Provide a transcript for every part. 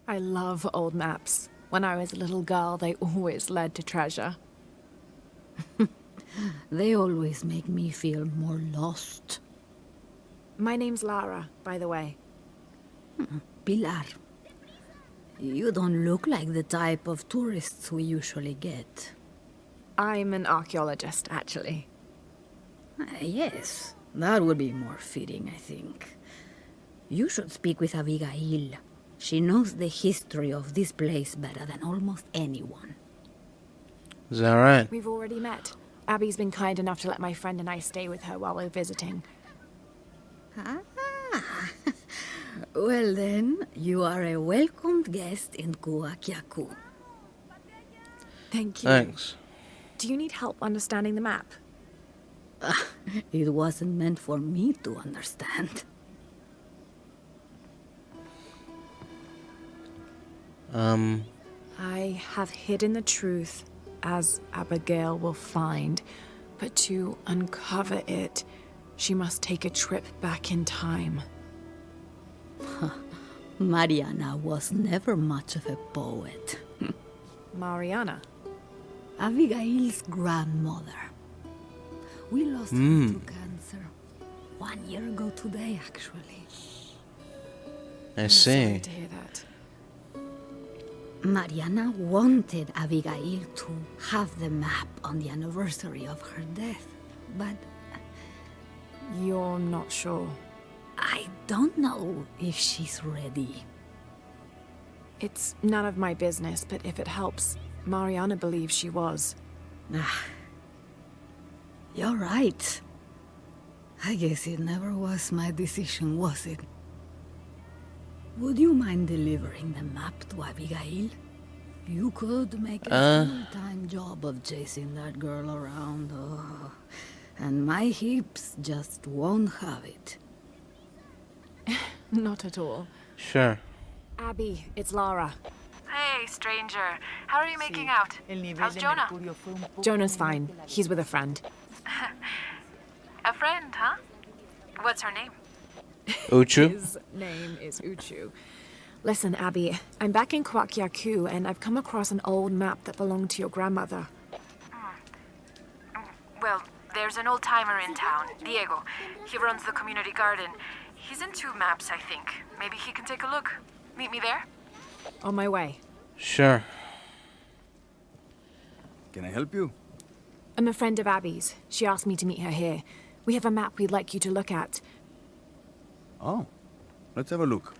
I love old maps. When I was a little girl, they always led to treasure. They always make me feel more lost. My name's Lara, by the way. Pilar, you don't look like the type of tourists we usually get. I'm an archaeologist, actually. Yes, that would be more fitting, I think. You should speak with Abigail. She knows the history of this place better than almost anyone. Is that right? We've already met. Abby's been kind enough to let my friend and I stay with her while we're visiting. Ah, well then, you are a welcomed guest in Kuakyaku. Thank you. Thanks. Do you need help understanding the map? It wasn't meant for me to understand. I have hidden the truth, as Abigail will find. But to uncover it, she must take a trip back in time. Mariana was never much of a poet. Mariana. Abigail's grandmother. We lost her to cancer 1 year ago today, actually. I Sorry see. to hear that. Mariana wanted Abigail to have the map on the anniversary of her death, but You're not sure. I don't know if she's ready. It's none of my business, but if it helps, Mariana believes she was. You're right. I guess it never was my decision, was it? Would you mind delivering the map to Abigail? You could make a full-time job of chasing that girl around. Oh, and my hips just won't have it. Not at all. Sure. Abby, it's Lara. Hey, stranger. How are you making out? How's Jonah? Jonah's fine. He's with a friend. A friend, huh? What's her name? Uchu? His name is Uchu. Listen, Abby, I'm back in Kwakyaku, and I've come across an old map that belonged to your grandmother. Well, there's an old-timer in town, Diego. He runs the community garden. He's into maps, I think. Maybe he can take a look. Meet me there? On my way. Sure. Can I help you? I'm a friend of Abby's. She asked me to meet her here. We have a map we'd like you to look at. Oh, let's have a look.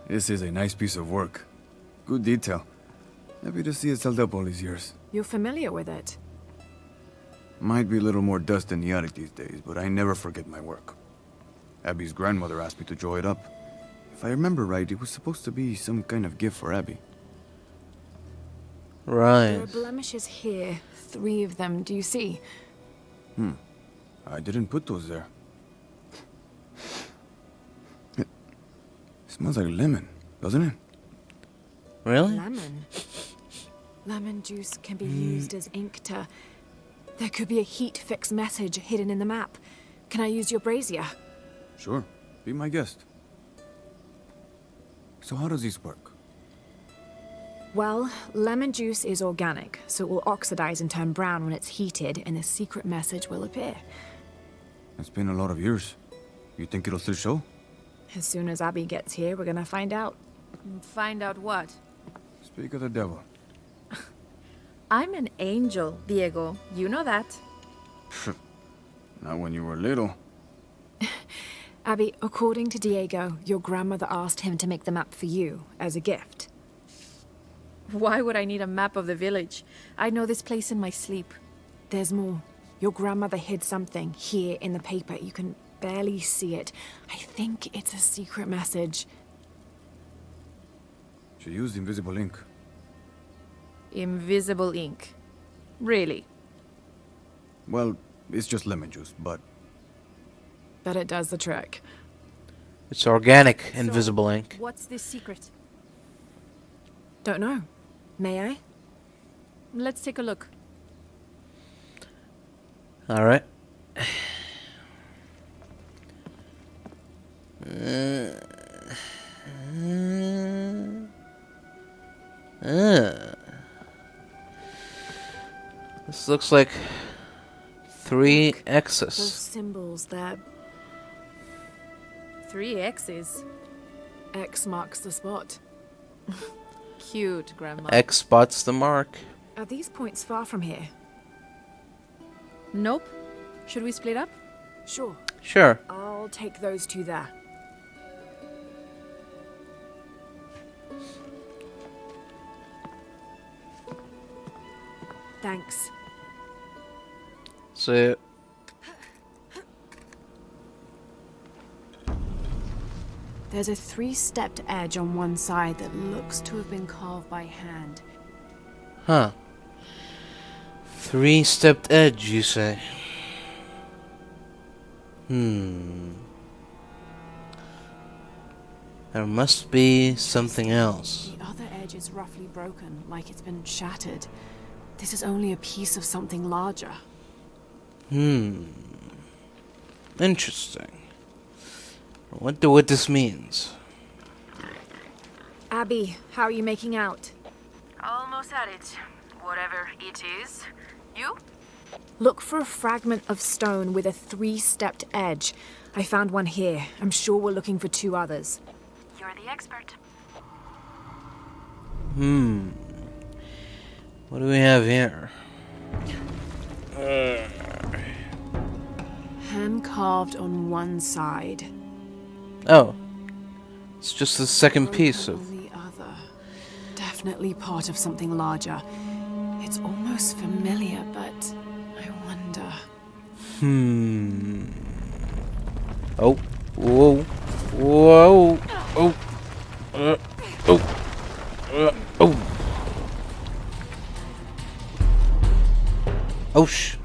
This is a nice piece of work. Good detail. Happy to see it's held up all these years. You're familiar with it? Might be a little more dust than the attic these days, but I never forget my work. Abby's grandmother asked me to draw it up. If I remember right, it was supposed to be some kind of gift for Abby. There Right. are blemishes here. 3 of them, do you see? I didn't put those there. It smells like lemon, doesn't it? Really? Lemon. Lemon juice can be used as ink to... There could be a heat fix message hidden in the map. Can I use your brazier? Sure. Be my guest. So how does this work? Well, lemon juice is organic, so it will oxidize and turn brown when it's heated, and a secret message will appear. It's been a lot of years. You think it'll still show? As soon as Abby gets here, we're gonna find out. Find out what? Speak of the devil. I'm an angel, Diego. You know that. Not when you were little. Abby, according to Diego, your grandmother asked him to make the map for you, as a gift. Why would I need a map of the village? I know this place in my sleep. There's more. Your grandmother hid something here in the paper. You can barely see it. I think it's a secret message. She used invisible ink. Invisible ink. Really? Well, it's just lemon juice, but Bet it does the trick. It's organic, invisible ink. What's this secret? Don't know. May I? Let's take a look. Alright. looks like 3 Those X's. symbols there. 3 X's. X marks the spot. Cute, Grandma. X spots the mark. Are these points far from here? Nope. Should we split up? Sure. Sure. I'll take those two there. Thanks. So, There's a 3-stepped edge on one side that looks to have been carved by hand. huh. 3-stepped edge, you say? There must be something else. The other edge is roughly broken, like it's been shattered. This is only a piece of something larger. Interesting. I wonder what this means. Abby, how are you making out? Almost at it. Whatever it is. You? Look for a fragment of stone with a 3-stepped edge. I found one here. I'm sure we're looking for 2 others. You're the expert. What do we have here? Hand carved on one side. Oh. It's just the second piece of... On the other. Definitely part of something larger. It's almost familiar, but I wonder. Oh. Whoa. Whoa. Oh. Oh. Oh. Oh, sh...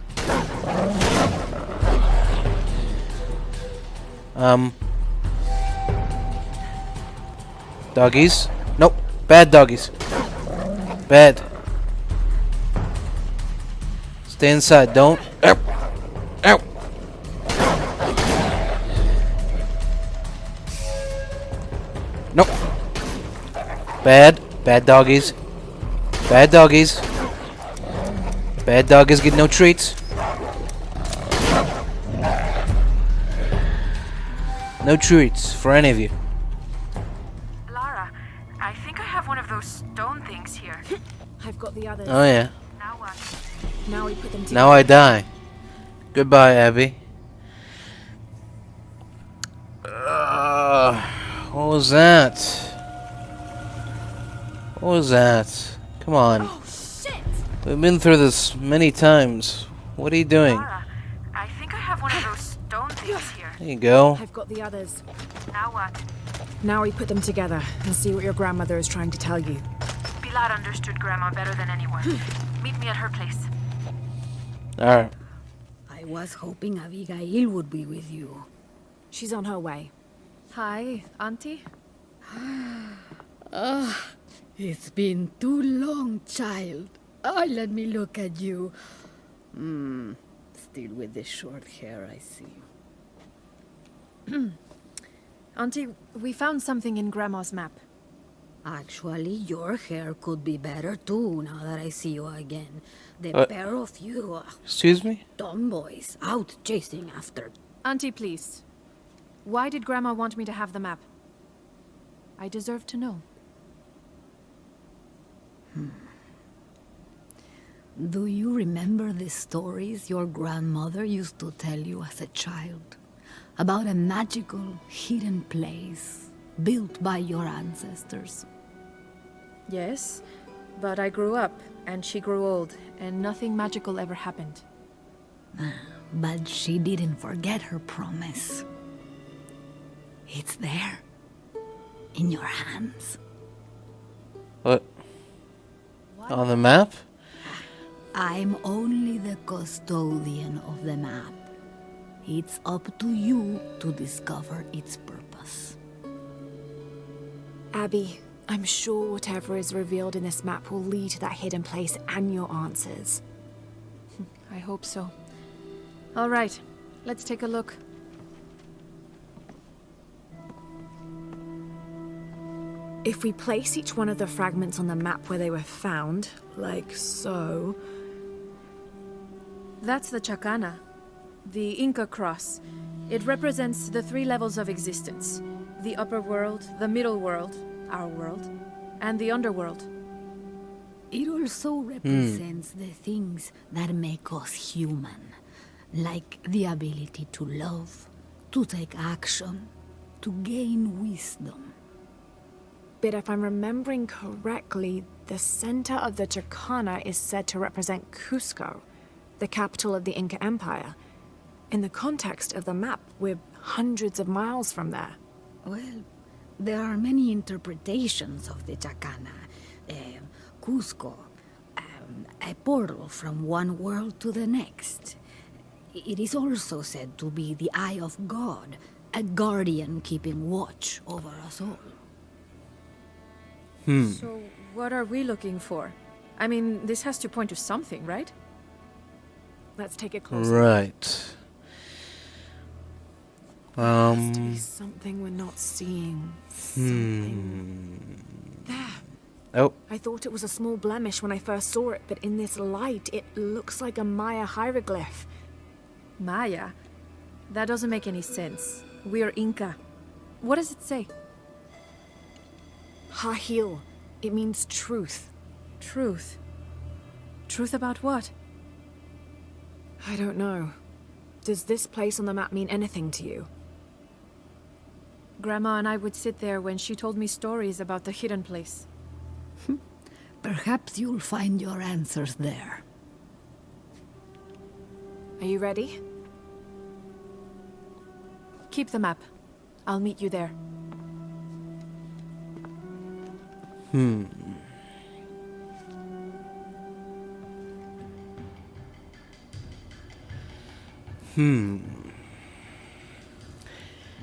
Doggies? Nope. Bad doggies. Bad. Stay inside. Don't. Ow. Ow. Nope. Bad. Bad doggies. Bad doggies. Bad doggies get no treats. No treats for any of you. Lara, I think I have one of those stone things here. I've got the others. Oh yeah. Now what? Now we put them together. Now I die. Goodbye, Abby. What was that? What was that? Come on. Oh, shit! We've been through this many times. What are you doing? Lara, I think I have one of those stone things here. There you go. I've got the others. Now what? Now we put them together and see what your grandmother is trying to tell you. Pilar understood Grandma better than anyone. Meet me at her place. Alright. I was hoping Abigail would be with you. She's on her way. Hi, Auntie. It's been too long, child. Oh, let me look at you. Still with the short hair, I see. Auntie, we found something in Grandma's map. Actually, your hair could be better too, now that I see you again. The What? pair of you are Excuse me? tomboys out chasing after. Auntie, please. Why did Grandma want me to have the map? I deserve to know. Do you remember the stories your grandmother used to tell you as a child? About a magical, hidden place built by your ancestors. Yes, but I grew up, and she grew old, and nothing magical ever happened. But she didn't forget her promise. It's there. In your hands. What? On the map? I'm only the custodian of the map. It's up to you to discover its purpose. Abby, I'm sure whatever is revealed in this map will lead to that hidden place and your answers. I hope so. All right, let's take a look. If we place each one of the fragments on the map where they were found, like so, That's the Chacana, the Inca cross. It represents the 3 levels of existence: the upper world, the middle world, our world, and the underworld. It also represents the things that make us human, like the ability to love, to take action, to gain wisdom. But if I'm remembering correctly, the center of the Chacana is said to represent Cusco, the capital of the Inca Empire. In the context of the map, we're hundreds of miles from there. Well, there are many interpretations of the Chacana. Cusco, a portal from one world to the next. It is also said to be the Eye of God, a guardian keeping watch over us all. So, what are we looking for? I mean, this has to point to something, right? Let's take a closer Right. Has to be something we're not seeing. Something. There. Oh, I thought it was a small blemish when I first saw it, but in this light, it looks like a Maya hieroglyph. Maya? That doesn't make any sense. We're Inca. What does it say? Hahil. It means truth. Truth. Truth about what? I don't know. Does this place on the map mean anything to you? Grandma and I would sit there when she told me stories about the hidden place. Perhaps you'll find your answers there. Are you ready? Keep the map. I'll meet you there.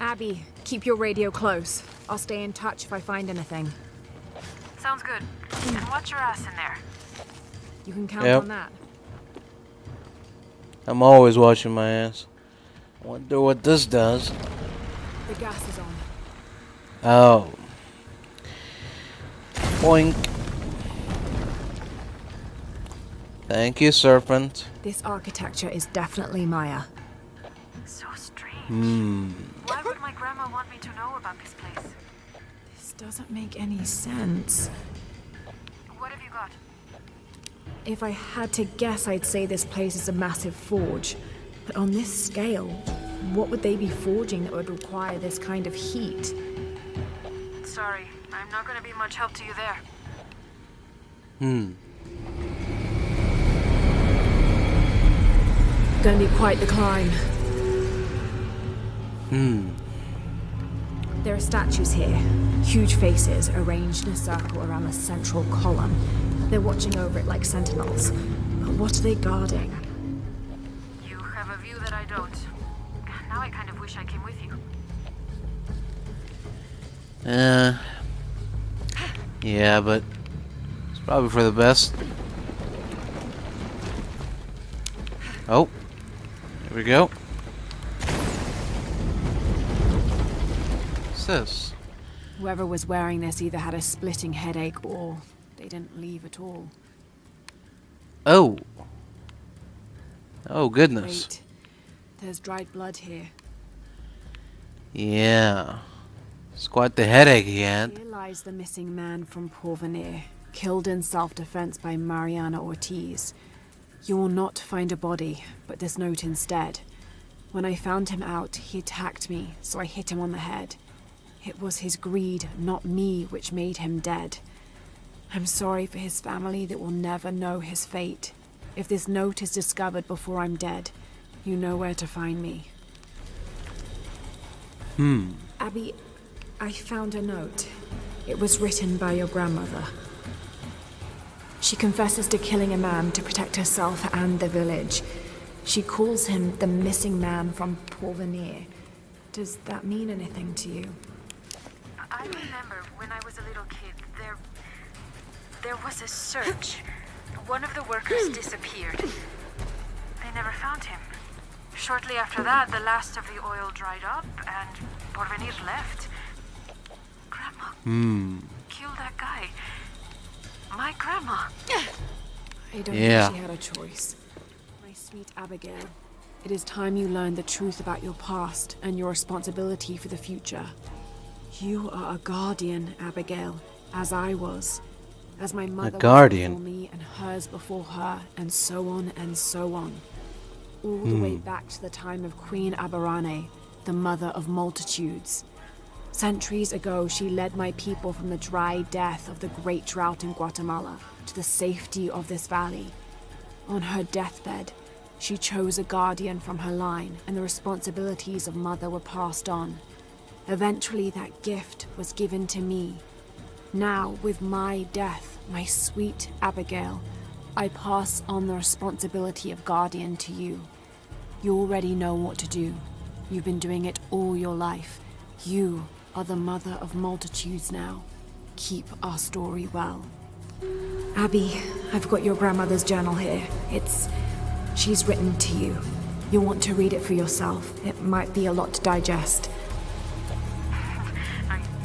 Abby, keep your radio close. I'll stay in touch if I find anything. Sounds good. And watch your ass in there. You can count Yep. on that. I'm always watching my ass. Wonder what this does. The gas is on. Oh. Boink. Thank you, Serpent. This architecture is definitely Maya. So strange. Why would my grandma want me to know about this place? This doesn't make any sense. What have you got? If I had to guess, I'd say this place is a massive forge. But on this scale, what would they be forging that would require this kind of heat? Sorry, I'm not gonna be much help to you there. Gonna be quite the climb. There are statues here. Huge faces arranged in a circle around the central column. They're watching over it like sentinels. But what are they guarding? You have a view that I don't. Now I kind of wish I came with you. Yeah, but it's probably for the best. Oh, here we go. What's this? Whoever was wearing this either had a splitting headache or they didn't leave at all. Oh. Oh, goodness. Wait. There's dried blood here. Yeah. It's quite the headache he had. Here lies the missing man from Porvenir, killed in self-defense by Mariana Ortiz. You will not find a body, but this note instead. When I found him out, he attacked me, so I hit him on the head. It was his greed, not me, which made him dead. I'm sorry for his family that will never know his fate. If this note is discovered before I'm dead, you know where to find me. Abby, I found a note. It was written by your grandmother. She confesses to killing a man to protect herself and the village. She calls him the missing man from Porvenir. Does that mean anything to you? I remember when I was a little kid, there was a search. One of the workers disappeared. They never found him. Shortly after that, the last of the oil dried up and Porvenir left. Grandma killed that guy. My grandma. I don't Yeah. think she had a choice. My Sweet Abigail, it is time you learned the truth about your past and your responsibility for the future. You are a guardian, Abigail, as I was. As my mother guardian. was before me and hers before her, and so on and so on. All the way back to the time of Queen Aberrane, the mother of multitudes. Centuries ago, she led my people from the dry death of the great drought in Guatemala to the safety of this valley. On her deathbed, she chose a guardian from her line, and the responsibilities of mother were passed on. Eventually, that gift was given to me. Now, with my death, my sweet Abigail, I pass on the responsibility of guardian to you. You already know what to do. You've been doing it all your life. You are the mother of multitudes now. Keep our story well. Abby, I've got your grandmother's journal here. She's written to you. You'll want to read it for yourself. It might be a lot to digest.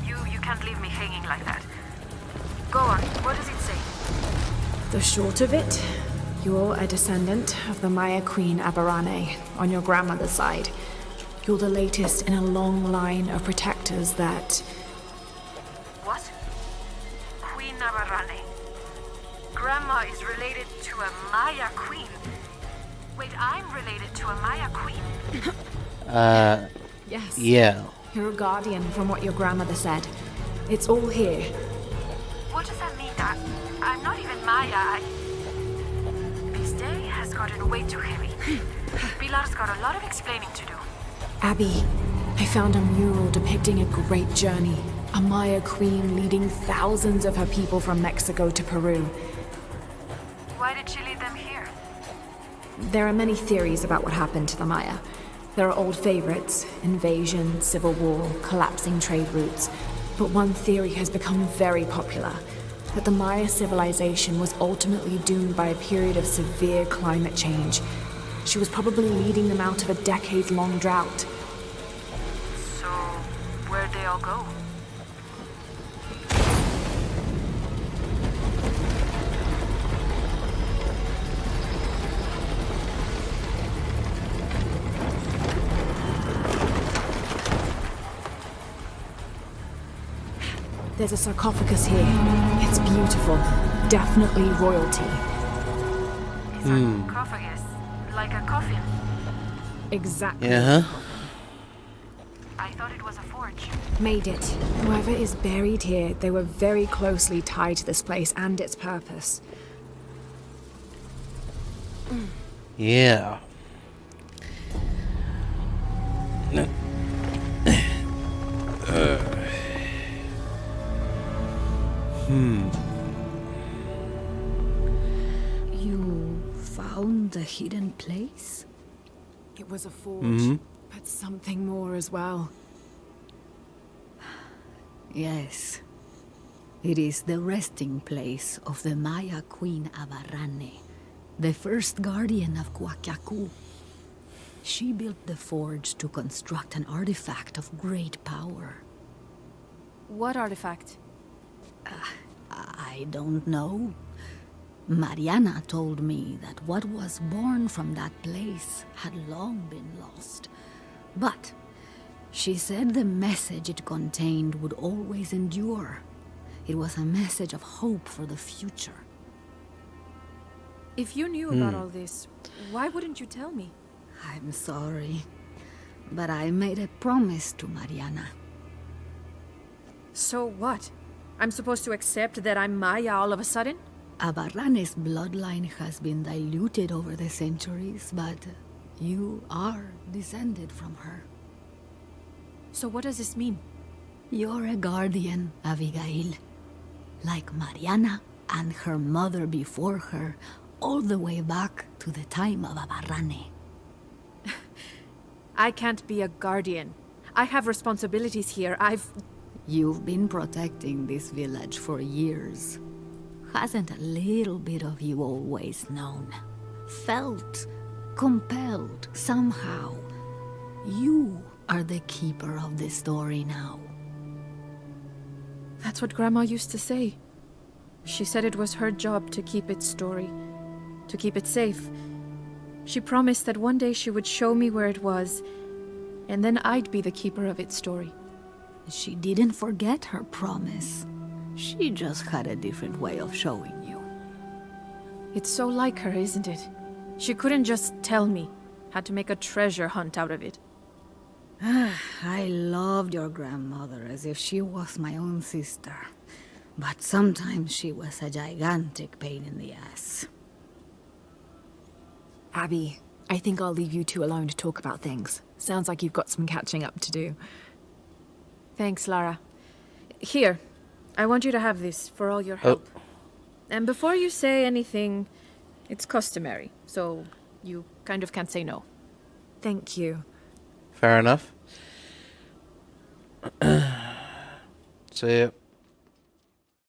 You can't leave me hanging like that. Go on, what does it say? The short of it, you're a descendant of the Maya Queen Aberrane on your grandmother's side. You're the latest in a long line of protectors that... What? Queen Aberrane. Grandma is related to a Maya queen. Wait, I'm related to a Maya queen. Yes. Yeah. You're a guardian from what your grandmother said. It's all here. What does that mean? I'm not even Maya. This day has gotten way too heavy. Pilar's got a lot of explaining to do. Abby, I found a mural depicting a great journey. A Maya queen leading thousands of her people from Mexico to Peru. Why did she lead them here? There are many theories about what happened to the Maya. There are old favorites: invasion, civil war, collapsing trade routes. But one theory has become very popular, that the Maya civilization was ultimately doomed by a period of severe climate change. She was probably leading them out of a decade-long drought. So, where'd they all go? There's a sarcophagus here. It's beautiful. Definitely royalty. It's a sarcophagus, like a coffin. Exactly. Yeah. I thought it was a forge. Made it. Whoever is buried here, they were very closely tied to this place and its purpose. Yeah. No. You found the hidden place? It was a forge, but something more as well. Yes. It is the resting place of the Maya Queen Aberrane, the first guardian of Coacyacu. She built the forge to construct an artifact of great power. What artifact? I don't know. Mariana told me that what was born from that place had long been lost. But she said the message it contained would always endure. It was a message of hope for the future. If you knew about all this, why wouldn't you tell me? I'm sorry, but I made a promise to Mariana. So what? I'm supposed to accept that I'm Maya all of a sudden? Aberrane's bloodline has been diluted over the centuries, but you are descended from her. So what does this mean? You're a guardian, Abigail. Like Mariana and her mother before her, all the way back to the time of Aberrane. I can't be a guardian. I have responsibilities here. You've been protecting this village for years. Hasn't a little bit of you always known? Felt compelled somehow? You are the keeper of the story now. That's what Grandma used to say. She said it was her job to keep its story, to keep it safe. She promised that one day she would show me where it was, and then I'd be the keeper of its story. She didn't forget her promise. She just had a different way of showing you. It's so like her, isn't it? She couldn't just tell me. Had to make a treasure hunt out of it. I loved your grandmother as if she was my own sister. But sometimes she was a gigantic pain in the ass. Abby, I think I'll leave you two alone to talk about things. Sounds like you've got some catching up to do. Thanks, Lara. Here, I want you to have this for all your help. And before you say anything, it's customary, so you kind of can't say no. Thank you. Fair enough. So, yeah.